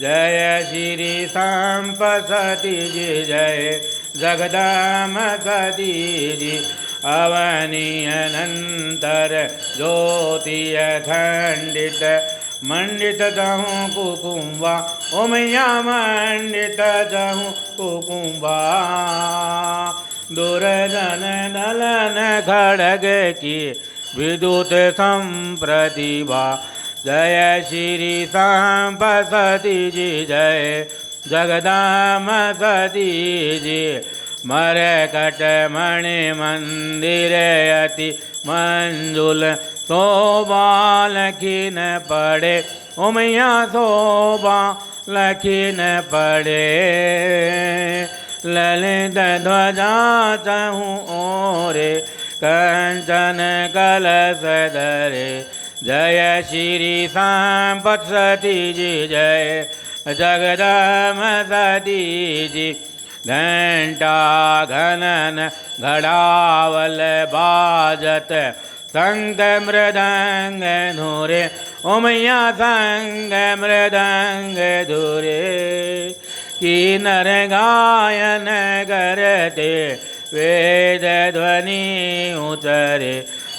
जय श्री संपसती जी जय जगदाम सती जी अवनीय अनंतर ज्योतिय खंडित मंडित जहूँ कुकुम्बा ओमैया मंडित जहूँ कुकुम्बा दुर्जन दलन खड़ग की विद्युत संप्रतिभा जय श्री संपसती जी जय जगदाम सती जी मरकट मणि मंदिर अति मंजुल शोभा लखीन पड़े ओमैया शोभा लखीन पड़े ललित ध्वजा चहूँ ओरे कंचन कलश धरे जय श्री संपसती जी जय जगदाम सती जी घंटा घनन घड़ावल बाजत संग मृदंग धुरे ओमैया संग मृदंग धुरे किन्नर गायन करते वेद ध्वनि उतरे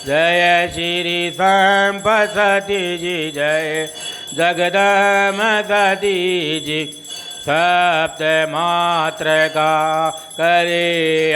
जय श्री संपसती जी जय जगदाम सती जी सप्त मात्र का करे